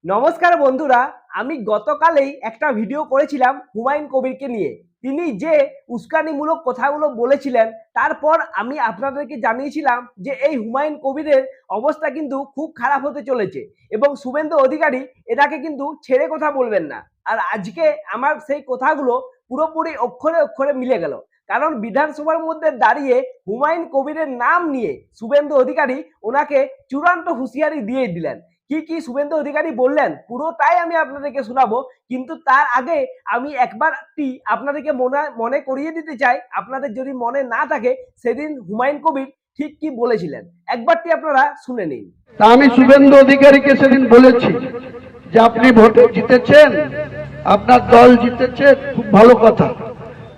নমস্কার বন্ধুরা, আমি গতকালেই একটা ভিডিও করেছিলাম হুমায়ুন কবিরকে নিয়ে। তিনি যে উস্কানিমূলক কথাগুলো বলেছিলেন, তারপর আমি আপনাদেরকে জানিয়েছিলাম যে এই হুমায়ুন কবিরের অবস্থা কিন্তু খুব খারাপ হতে চলেছে এবং শুভেন্দু অধিকারী এটাকে কিন্তু ছেড়ে কথা বলবেন না। আর আজকে আমার সেই কথাগুলো পুরোপুরি অক্ষরে অক্ষরে মিলে গেল, কারণ বিধানসভার মধ্যে দাঁড়িয়ে হুমায়ুন কবিরের নাম নিয়ে শুভেন্দু অধিকারী ওনাকে চূড়ান্ত হুঁশিয়ারি দিয়ে দিলেন। কি কি শুভেন্দু অধিকারী বললেন পুরোটাই আমি আপনাদেরকে শোনাবো, কিন্তু তার আগে আমি একবারটি আপনাদেরকে মনে করিয়ে দিতে চাই, আপনাদের যদি মনে না থাকে সেদিন হুমায়ুন কবির ঠিক কি বলেছিলেন, একবারটি আপনারা শুনে নিন। তা আমি শুভেন্দু অধিকারীকে সেদিন বলেছি যে আপনি ভোটে জিতেছেন, আপনার দল জিতেছে, খুব ভালো কথা,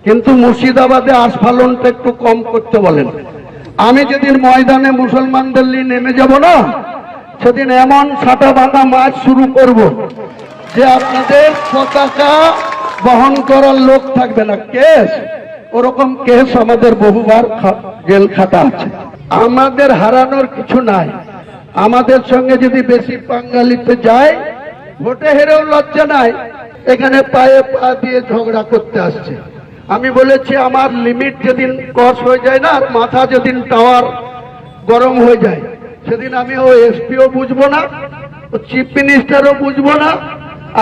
কিন্তু মুর্শিদাবাদে আস্ফালনটা একটু কম করতে বলেন। আমি যেদিন ময়দানে মুসলমানদের নিয়ে নেমে যাব না, সেদিন এমন ছাটা বাঁধা মাছ শুরু করব যে আপনাদের পতাকা বহন করার লোক থাকবে না। কেস, ওরকম কেস আমাদের বহুবার জেল খাটা আছে। আমাদের হারানোর কিছু নাই। আমাদের সঙ্গে যদি বেশি বাঙালিতে যায়, ভোটে হেরেও লজ্জা নাই, এখানে পায়ে পা দিয়ে ঝগড়া করতে আসছে। আমি বলেছি আমার লিমিট যেদিন ক্রস হয়ে যায় না, আর মাথা যেদিন টাওয়ার গরম হয়ে যায়, সেদিন আমি ও এসপিও বুঝবো না, ও চিফ মিনিস্টারও বুঝবো না,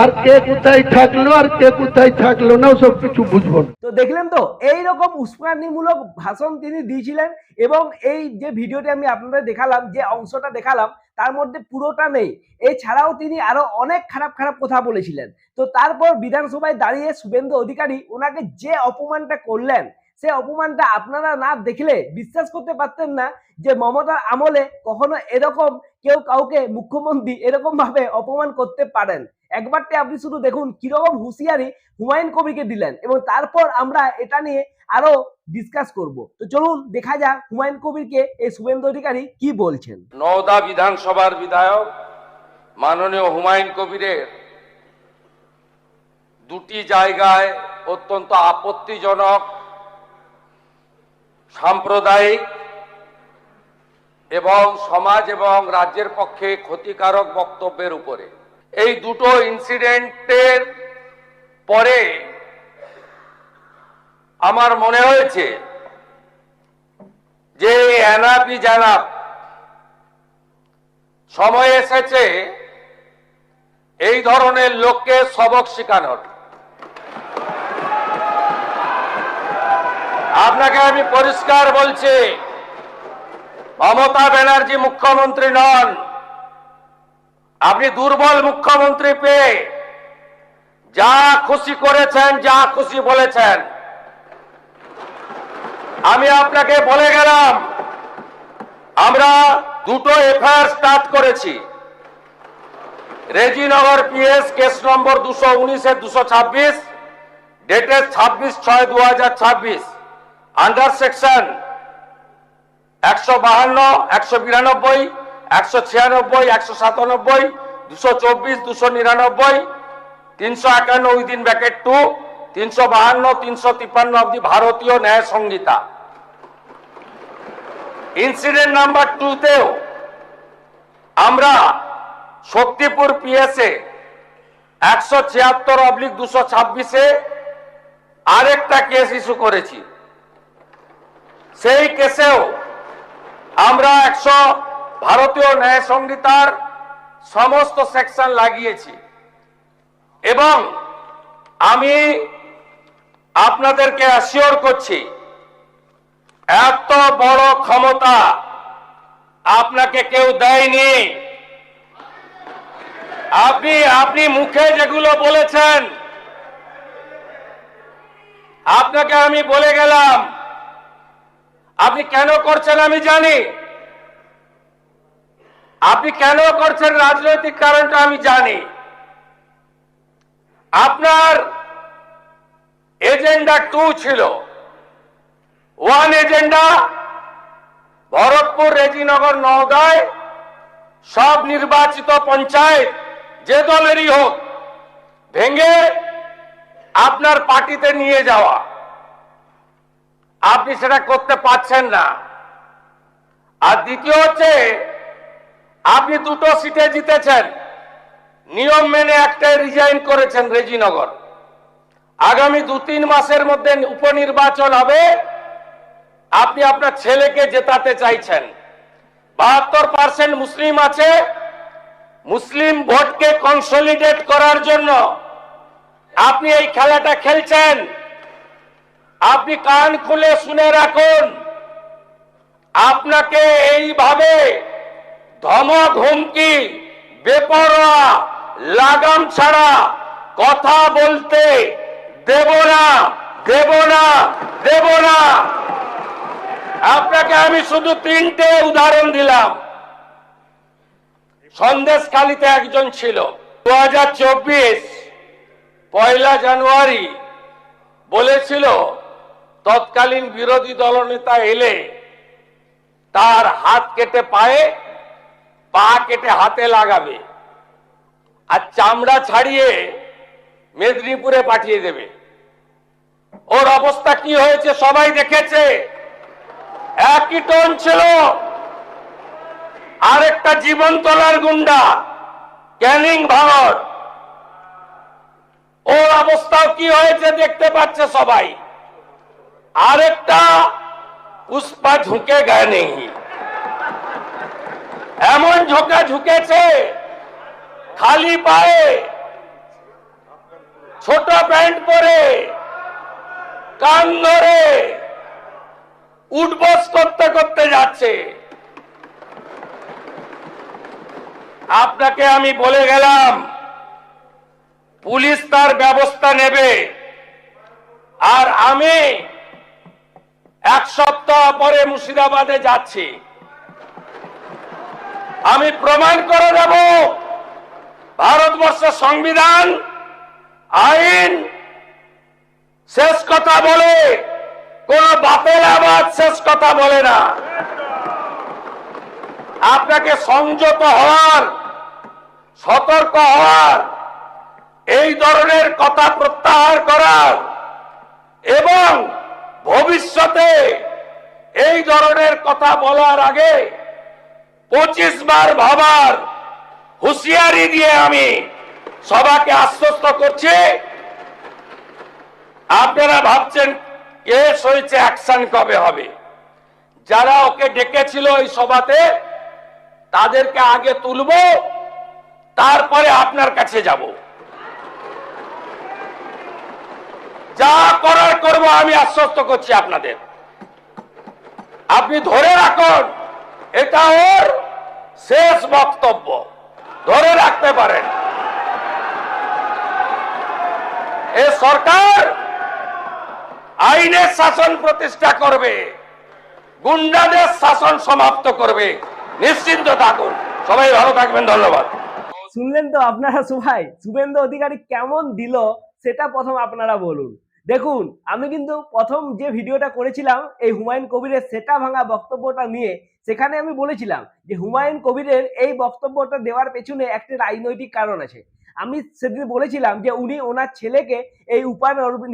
আর কে কোথায় থাকলো আর কে কোথায় থাকলো না সব কিছু বুঝবো না। তো দেখলেন তো, এইরকম উস্কানিমূলক ভাষণ তিনি দিয়েছিলেন এবং এই যে ভিডিওটি আমি আপনাদের দেখালাম, যে অংশটা দেখালাম, তার মধ্যে পুরোটা নেই। এছাড়াও তিনি আরো অনেক খারাপ খারাপ কথা বলেছিলেন। তো তারপর বিধানসভায় দাঁড়িয়ে শুভেন্দু অধিকারী ওনাকে যে অপমানটা করলেন, সে অপমানটা আপনারা না দেখলে বিশ্বাস করতে পারতেন না যে মমতার আমলে কখনো এরকম কেউ কাউকে মুখ্যমন্ত্রী এরকম ভাবে অপমান করতে পারেন। একবারটি আপনি শুধু দেখুন কিরকম হুঁশিয়ারি হুমায়ুন কবিরকে দিলেন, এবং তারপর আমরা এটা নিয়ে আরো ডিসকাস করব। তো চলুন দেখা যাক হুমায়ুন কবিরকে এই শুভেন্দু অধিকারী কি বলছেন। নওদা বিধানসভার বিধায়ক মাননীয় হুমায়ুন কবিরের দুটি জায়গায় অত্যন্ত আপত্তিজনক, সাম্প্রদায়িক এবং সমাজ এবং রাজ্যের পক্ষে ক্ষতিকারক বক্তব্যের উপরে এই দুটো ইনসিডেন্টের পরে আমার মনে হয়েছে যে এনাফি জানাব, সময় এসেছে এই ধরনের লোককে সবক শেখানোর। আপনাকে আমি পরিষ্কার বলছি, মমতা ব্যানার্জি মুখ্যমন্ত্রী নন। আপনি দুর্বল মুখ্যমন্ত্রী পেয়ে যা খুশি করেছেন, যা খুশি বলেছেন। আমি আপনাকে বলে গেলাম, আমরা দুটো এফআইআর স্টার্ট করেছি। Rejinagar PS case number 219/226 dated 26/6/2026 under section 152, 192, 196, 197, 224, 299, 351 within bracket 2, 352, 353 of the ভারতীয় ন্যায় সংহিতা। ইনসিডেন্ট নাম্বার 2তেও আমরা শক্তিপুর পিএসএ 176/226 আরেকটা কেস ইস্যু করেছি। সেই কেসেও আমরা ভারতীয় ন্যায় সংহিতার সমস্ত সেকশন লাগিয়েছি এবং আমি আপনাদেরকে অ্যাসিওর করছি, এত বড় ক্ষমতা আপনাকে কেউ দেয়নি। আপনি মুখে যেগুলো বলেছেন, আপনাকে আমি বলে গেলাম, আপনি কেন করছেন আমি জানি। আপনি কেন করছেন রাজনৈতিক কারণটা আমি জানি। আপনার এজেন্ডা 2 ছিল। 1 এজেন্ডা, ভরতপুর, রেজিনগর, নওদায় সব নির্বাচিত পঞ্চায়েত যে দলেরই হোক ভেঙে আপনার পার্টিতে নিয়ে যাওয়া। আপনি সেটা করতে পারছেন না। আর দ্বিতীয় হচ্ছে, আপনি দুটো সিটে জিতেছেন, নিয়ম মেনে একটাই রিজাইন করেছেন রেজিনগর। আগামী 2-3 মাসের মধ্যে উপনির্বাচন হবে, আপনি আপনার ছেলেকে জেতাতে চাইছেন। 72% মুসলিম আছে, মুসলিম ভোটকে কনসলিডেট করার জন্য আপনি এই খেলাটা খেলছেন। আপনি কান খুলে শুনে রাখুন, আপনাকে এইভাবে ধমক হুমকি বেপরোয়া লাগাম ছাড়া কথা বলতে দেব না, দেব না, দেব না। আপনাকে আমি শুধু 3টে উদাহরণ দিলাম। সন্দেশখালীতে একজন ছিল, 2024 1 জানুয়ারি বলেছিল তৎকালীন বিরোধী দলনেতা এলে তার হাত কেটে পায়ে, পা কেটে হাতে লাগাবে আর চামড়া ছাড়িয়ে মেদিনীপুরে পাঠিয়ে দেবে। ওর অবস্থা কি হয়েছে সবাই দেখেছে। একই টোন ছিল। আরেকটা জীবনতলার গুন্ডা ক্যানিং ভাঙর, ওর অবস্থাও কি হয়েছে দেখতে পাচ্ছে সবাই। আরেকটা পুষ্পা ঝুঁকে গায়ে নেই, এমন ঝোঁকা ঝুঁকেছে খালি পায়ে, ছোট প্যান্ট পরে, কান ধরে উঠবস করতে করতে যাচ্ছে। আপনাকে আমি বলে গেলাম পুলিশ তার ব্যবস্থা নেবে। আর আমি 1 সপ্তাহ পরে মুর্শিদাবাদে যাচ্ছি। আমি প্রমাণ করে দেব ভারতবর্ষের সংবিধান, আইন শেষ কথা বলে, কোন বাপের আবাদ শেষ কথা বলে না। আপনাকে সংযত হওয়ার, সতর্ক হওয়ার, এই ধরনের কথা প্রত্যাহার করার এবং ভবিষ্যতে এই ধরনের কথা বলার আগে 25 বার ভাবার হুঁশিয়ারি দিয়ে আমি সবাইকে আশ্বস্ত করছি। আপনারা ভাবছেন কেস হয়েছে, অ্যাকশন কবে হবে? যারা ওকে ডেকেছিল এই সভাতে তাদেরকে আগে তুলব, তারপরে আপনার কাছে যাব। যা করার করব, আমি আশ্বস্ত করছি আপনাদের। আপনি ধরে রাখুন, এটা ওর শেষ বক্তব্য, ধরে রাখতে পারেন। এ সরকার আইনের শাসন প্রতিষ্ঠা করবে, গুন্ডাদের শাসন সমাপ্ত করবে, নিশ্চিন্ত থাকুন। সবাই ভালো থাকবেন, ধন্যবাদ। শুনলেন তো আপনারা সবাই, শুভেন্দু অধিকারী কেমন দিল সেটা প্রথম আপনারা বলুন। দেখুন, আমি কিন্তু প্রথম যে ভিডিওটা করেছিলাম এই হুমায়ুন কবিরের সেটা ভাঙা বক্তব্যটা নিয়ে, সেখানে আমি বলেছিলাম যে হুমায়ুন কবিরের এই বক্তব্যটা দেওয়ার পেছনে একটি রাজনৈতিক কারণ আছে। আমি সেদিন বলেছিলাম যে উনি ওনার ছেলেকে এই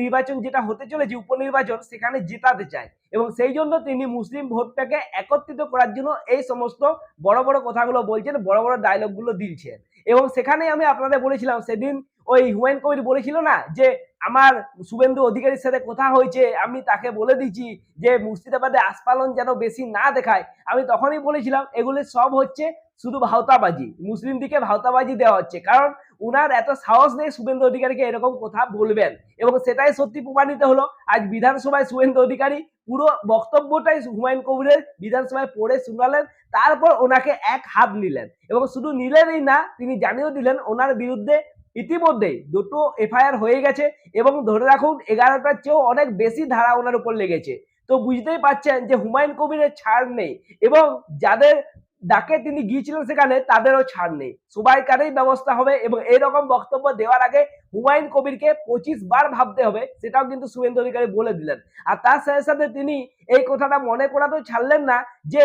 নির্বাচন যেটা হতে চলেছে উপনির্বাচন, সেখানে জেতাতে চায় এবং সেই জন্য তিনি মুসলিম ভোটটাকে একত্রিত করার জন্য এই সমস্ত বড় বড় কথাগুলো বলছেন, বড় বড় ডায়লগগুলো দিচ্ছেন। এবং সেখানে আমি আপনাদের বলেছিলাম, সেদিন ওই হুমায়ুন কবির বলেছিল না যে আমার শুভেন্দু অধিকারীর সাথে কথা হয়েছে, আমি তাকে বলে দিচ্ছি যে মুর্শিদাবাদে আস্ফালন যেন বেশি না দেখায়। আমি তখনই বলেছিলাম এগুলো সব হচ্ছে শুধু ভাওতাবাজি, মুসলিম দিকে ভাওতাবাজি দেওয়া হচ্ছে, কারণ উনার এত সাহস নেই শুভেন্দু অধিকারীকে এরকম কথা বলবেন। এবং সেটাই সত্যি প্রমাণিত হলো। আজ বিধানসভায় শুভেন্দু অধিকারী পুরো বক্তব্যটাই হুমায়ুন কবিরের বিধানসভায় পড়ে শোনালেন, তারপর ওনাকে এক হাত নিলেন এবং শুধু নিলেনই না, তিনি জানিয়ে দিলেন ওনার বিরুদ্ধে ইতিমধ্যেই 2টো এফআইআর হয়ে গেছে এবং ধরে রাখুন 11টার চেয়েও অনেক বেশি ধারা ওনার উপর লেগেছে। তো বুঝতেই পারছেন যে হুমায়ুন কবিরের ছাড় নেই এবং যাদের ডাকে তিনি গিয়েছিলেন সেখানে তাদেরও ছাড় নেই, সবাইকারই ব্যবস্থা হবে। এবং এইরকম বক্তব্য দেওয়ার আগে হুমায়ুন কবিরকে 25 বার ভাবতে হবে, সেটাও কিন্তু শুভেন্দু অধিকারী বলে দিলেন। আর তার সাথে সাথে তিনি এই কথাটা মনে করাতেও ছাড়লেন না যে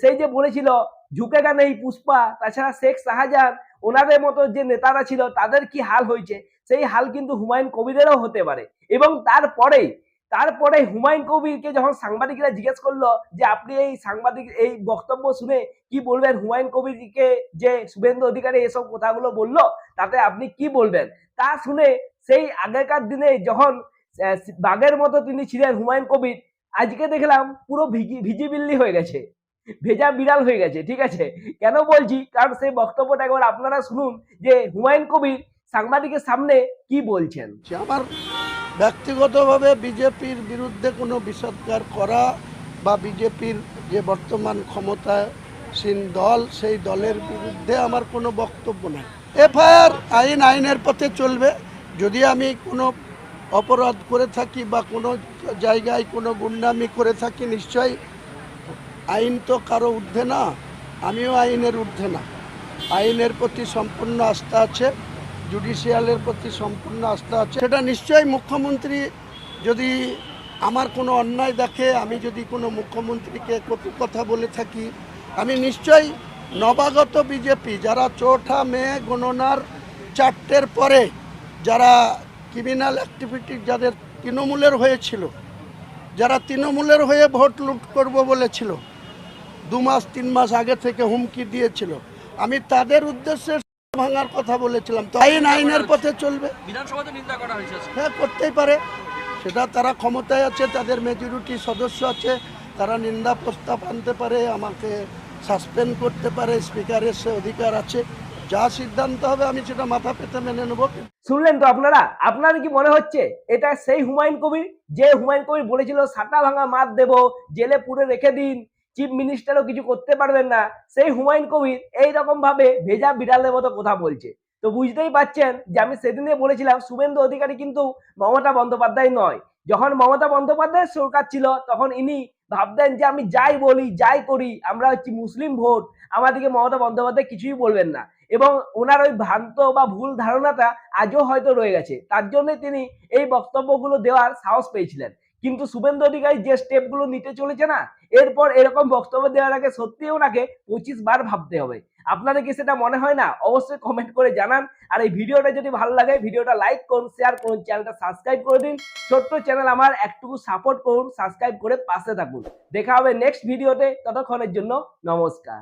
সেই যে বলেছিল ঝুঁকেগা নেই পুষ্পা, তাছাড়া শেখ শাহজাহান ওনাদের মতো যে নেতারা ছিল তাদের কি হাল হয়েছে, সেই হাল কিন্তু হুমায়ুন কবিরেরও হতে পারে। এবং তারপরেই তারপরে হুমায়ুন কবিরকে যখন সাংবাদিকরা জিজ্ঞেস করলো যে আপনি এই সাংবাদিক এই বক্তব্য শুনে কি বলবেন, হুমায়ুন কবিরকে যে শুভেন্দু অধিকারী এসব কথাগুলো বললো তাতে আপনি কি বলবেন, তা শুনে সেই আগেকার দিনে যখন বাঘের মতো তিনি ছিলেন হুমায়ুন কবির, আজকে দেখলাম পুরো ভিজিবিল্লি হয়ে গেছে, ভেজা বিড়াল হয়ে গেছে। ঠিক আছে, কেন বলছি, কারণ সেই বক্তব্যটা একবার আপনারা শুনুন যে হুমায়ুন কবির সাংবাদিকের সামনে কি বলছেন। আমার ব্যক্তিগতভাবে বিজেপির বিরুদ্ধে কোনো বিষোদ্গার করা বা বিজেপির যে বর্তমান ক্ষমতাসীন দল সেই দলের বিরুদ্ধে আমার কোনো বক্তব্য নেই। এফআইআর আইনের পথে চলবে। যদি আমি কোনো অপরাধ করে থাকি বা কোনো জায়গায় কোনো গুন্ডামি করে থাকি, নিশ্চয়ই আইন তো কারো ঊর্ধ্বে না, আমিও আইনের ঊর্ধ্বে না। আইনের প্রতি সম্পূর্ণ আস্থা আছে, জুডিশিয়ালের প্রতি সম্পূর্ণ আস্থা আছে। সেটা নিশ্চয়ই মুখ্যমন্ত্রী যদি আমার কোনো অন্যায় দেখে, আমি যদি কোনো মুখ্যমন্ত্রীকে কটু কথা বলে থাকি, আমি নিশ্চয়ই নবাগত বিজেপি যারা 4 মে গণনার 4টের পরে যারা ক্রিমিনাল অ্যাক্টিভিটি যাদের তৃণমূলের হয়েছিল, যারা তৃণমূলের হয়ে ভোট লুট করব বলেছিল, 2 মাস 3 মাস আগে থেকে হুমকি দিয়েছিল, আমি তাদের উদ্দেশ্যে ভাঙার কথা বলেছিলাম। তো আইনের পথে চলবে। বিধানসভাতে নিন্দা করা হয়েছে। হ্যাঁ, করতেই পারে, সেটা তারা ক্ষমতায় আছে, তাদের মেজরিটি সদস্য আছে, তারা নিন্দা প্রস্তাব আনতে পারে, আমাকে সাসপেন্ড করতে পারে, স্পিকারের সে অধিকার আছে। যা সিদ্ধান্ত হবে আমি সেটা মাথা পেতে মেনে নেব। শুনলেন তো আপনারা, আপনার কি মনে হচ্ছে এটা সেই হুমায়ুন কবির যে হুমায়ুন কবির বলেছিল সাটা ভাঙা মার দেব, জেলে পুরে রেখে দিন, চিফ মিনিস্টারও কিছু করতে পারবেন না, সেই হুমায়ুন কবির এইরকম ভাবে ভেজা বিড়ালের মতো কথা বলছে। তো বুঝতেই পারছেন যে আমি সেদিনে বলেছিলাম শুভেন্দু অধিকারী কিন্তু মমতা বন্দ্যোপাধ্যায় নয়। যখন মমতা বন্দ্যোপাধ্যায়ের সরকার ছিল তখন ইনি ভাবতেন যে আমি যাই বলি যাই করি, আমরা হচ্ছি মুসলিম ভোট, আমাদেরকে মমতা বন্দ্যোপাধ্যায় কিছুই বলবেন না। এবং ওনার ওই ভ্রান্ত বা ভুল ধারণাটা আজও হয়তো রয়ে গেছে, তার জন্য তিনি এই বক্তব্যগুলো দেওয়ার সাহস পেয়েছিলেন। কিন্তু শুভেন্দু অধিকারী যে স্টেপগুলো নিতে চলেছে না, এরপর এরকম বক্তব্য দেওয়ার আগে সত্যি ওনাকে 25 বার ভাবতে হবে। আপনাদের কি সেটা মনে হয় না? অবশ্যই কমেন্ট করে জানান। আর এই ভিডিওটা যদি ভালো লাগে ভিডিওটা লাইক করুন, শেয়ার করুন, চ্যানেলটা সাবস্ক্রাইব করে দিন। ছোট্ট চ্যানেল আমার, একটুকু সাপোর্ট করুন, সাবস্ক্রাইব করে পাশে থাকুন। দেখা হবে নেক্সট ভিডিওতে, ততক্ষণের জন্য নমস্কার।